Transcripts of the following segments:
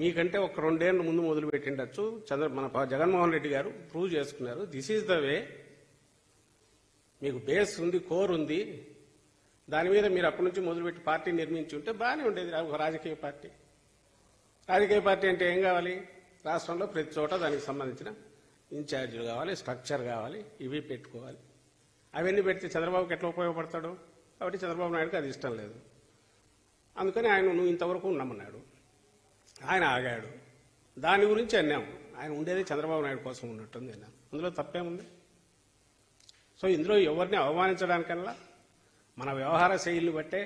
మీకంటే ఒక 2 ఏళ్ల ముందు మొదలు పెట్టిండొచ్చు. మన జగన్మోహన్ రెడ్డి గారు ప్రూవ్ చేసుకున్నారు. This is the way. మీకు బేస్ ఉంది, కోర్ ఉంది. దాని మీద మీరు అప్పటి నుంచి మొదలుపెట్టి పార్టీ నిర్మించి ఉంటే బాగానే ఉండేది. ఒక రాజకీయ పార్టీ. రాజకీయ పార్టీ అంటే ఏం కావాలి? రాష్ట్రంలో ప్రతి చోట దానికి సంబంధించిన ఇన్ఛార్జీలు కావాలి, స్ట్రక్చర్ కావాలి, ఇవి పెట్టుకోవాలి. అవన్నీ పెడితే చంద్రబాబుకి ఎట్లా ఉపయోగపడతాడు? కాబట్టి చంద్రబాబు నాయుడుకి అది ఇష్టం లేదు. అందుకని ఆయన నువ్వు ఇంతవరకు ఉండమన్నాడు. ఆయన ఆగాడు. దాని గురించి అన్నాము. ఆయన ఉండేది చంద్రబాబు నాయుడు కోసం ఉన్నట్టుంది అన్నాను. అందులో తప్పేముంది? సో ఇందులో ఎవరిని అవమానించడానికల్లా మన వ్యవహార శైలిని బట్టే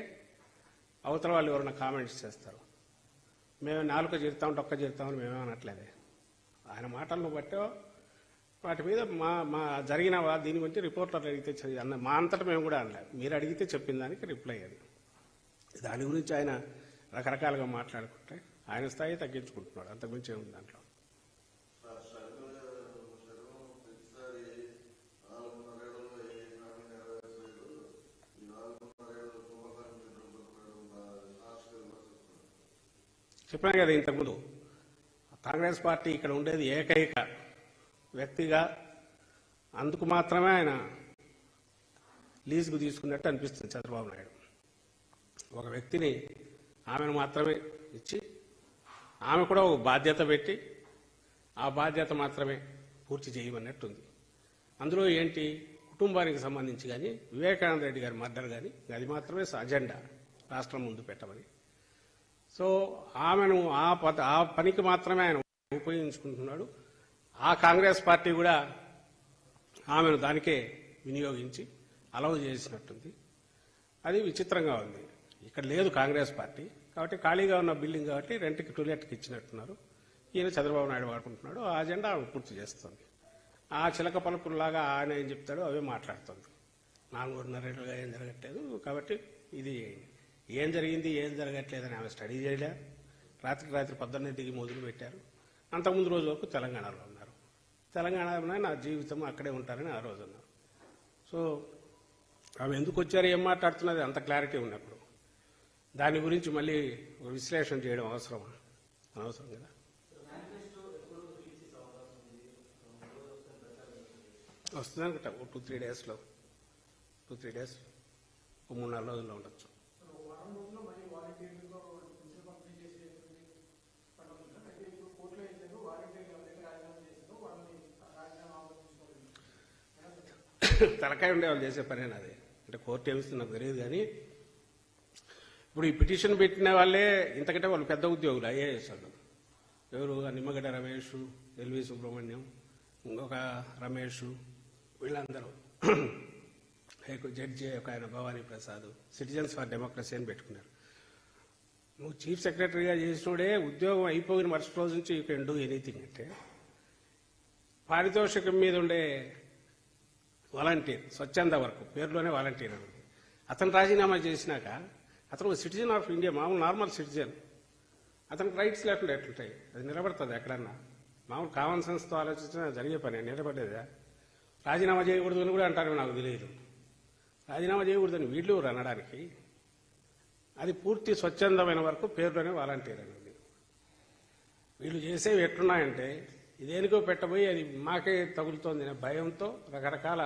అవతల వాళ్ళు ఎవరైనా కామెంట్స్ చేస్తారు. మేము 4 జీరుతాం, డొక్క జీరుతామని మేమేమనట్లేదే. ఆయన మాటలను బట్టే వాటి మీద మా జరిగిన దీని గురించి రిపోర్టర్లు అడిగితే అన్న మా అంతటా మేము కూడా అనలేదు. మీరు అడిగితే చెప్పిన దానికి రిప్లై అది. దాని గురించి ఆయన రకరకాలుగా మాట్లాడుకుంటే ఆయన స్థాయి తగ్గించుకుంటున్నాడు. అంతకుమించి ఏముంది దాంట్లో? చెప్పాను కదా ఇంతకుముందు, కాంగ్రెస్ పార్టీ ఇక్కడ ఉండేది ఏకైక వ్యక్తిగా. అందుకు మాత్రమే ఆయన లీజుకు తీసుకున్నట్టు అనిపిస్తుంది చంద్రబాబు నాయుడు. ఒక వ్యక్తిని, ఆమెను మాత్రమే ఇచ్చి, ఆమె కూడా ఒక బాధ్యత పెట్టి ఆ బాధ్యత మాత్రమే పూర్తి చేయమన్నట్టుంది. అందులో ఏంటి? కుటుంబానికి సంబంధించి కానీ, వివేకానంద రెడ్డి గారి మర్డర్ కానీ, అది మాత్రమే అజెండా రాష్ట్రం ముందు పెట్టమని. సో ఆమెను ఆ పనికి మాత్రమే ఆయన ఉపయోగించుకుంటున్నాడు. ఆ కాంగ్రెస్ పార్టీ కూడా ఆమెను దానికే వినియోగించి అలౌ చేసినట్టుంది. అది విచిత్రంగా ఉంది. ఇక్కడ లేదు కాంగ్రెస్ పార్టీ కాబట్టి, ఖాళీగా ఉన్న బిల్డింగ్ కాబట్టి రెంట్కి టూలెట్కి ఇచ్చినట్టున్నారు. ఈయన చంద్రబాబు నాయుడు వాడుకుంటున్నాడు. ఆ అజెండా ఆమె పూర్తి చేస్తుంది. ఆ చిలక పలుకుల్లాగా ఆయన ఏం చెప్తాడో అవే మాట్లాడుతుంది. 4.5 ఏళ్ళుగా ఏం జరగట్లేదు కాబట్టి ఇది ఏం జరిగింది, ఏం జరగట్లేదని ఆమె స్టడీ చేయలే. రాత్రికి రాత్రి 12ంటికి మొదలు పెట్టారు. అంతకుముందు రోజు వరకు తెలంగాణలో ఉన్నారు. తెలంగాణలోనే నా జీవితం అక్కడే ఉంటారని ఆ రోజు అన్నారు. సో ఆమె ఎందుకు వచ్చారు, ఏం మాట్లాడుతున్నది అంత క్లారిటీ ఉన్నప్పుడు దాని గురించి మళ్ళీ విశ్లేషణ చేయడం అవసరమా? అనవసరం కదా. వస్తుంది అనుకుంటా 2-3 డేస్లో, 2-3 డేస్, 3-4 రోజుల్లో ఉండొచ్చు. తలకాయ ఉండే వాళ్ళు చేసే పనేనా అది? అంటే కోర్టు ఏమిస్తుంది నాకు తెలియదు. కానీ ఇప్పుడు ఈ పిటిషన్ పెట్టిన వాళ్ళే ఇంతకంటే వాళ్ళు పెద్ద ఉద్యోగులు, ఐఏఎస్ వాళ్ళు. ఎవరు? నిమ్మగడ్డ రమేష్, ఎల్వి సుబ్రహ్మణ్యం, ఇంకొక రమేష్, వీళ్ళందరూ. జడ్జి ఒక ఆయన Bhavani Prasad, citizens for democracy అని పెట్టుకున్నారు. నువ్వు చీఫ్ సెక్రటరీగా చేసినోడే ఉద్యోగం అయిపోయిన మరుసటి రోజు నుంచి యూ కెన్ డూ ఎనీథింగ్. అంటే పారితోషికం మీద ఉండే వాలంటీర్, స్వచ్ఛంద వర్క్ పేరులోనే వాలంటీర్ అని. అతను రాజీనామా చేసినాక అతను సిటిజన్ ఆఫ్ ఇండియా, మామూలు నార్మల్ సిటిజన్. అతనికి రైట్స్ లేకుండా ఎట్లుంటాయి? అది నిలబడుతుంది ఎక్కడన్నా? మామూలు కామన్ సెన్స్తో ఆలోచించిన జరిగే పని నిలబడేదా? రాజీనామా చేయకూడదు అని కూడా అంటారు, నాకు తెలియదు. రాజీనామా చేయకూడదని వీళ్ళు అనడానికి, అది పూర్తి స్వచ్ఛందమైన వరకు పేరులోనే వాలంటీర్ అనేది. వీళ్ళు చేసేవి ఎట్లున్నాయంటే ఇదేనికో పెట్టబోయి అది మాకే తగులుతోంది అనే భయంతో రకరకాల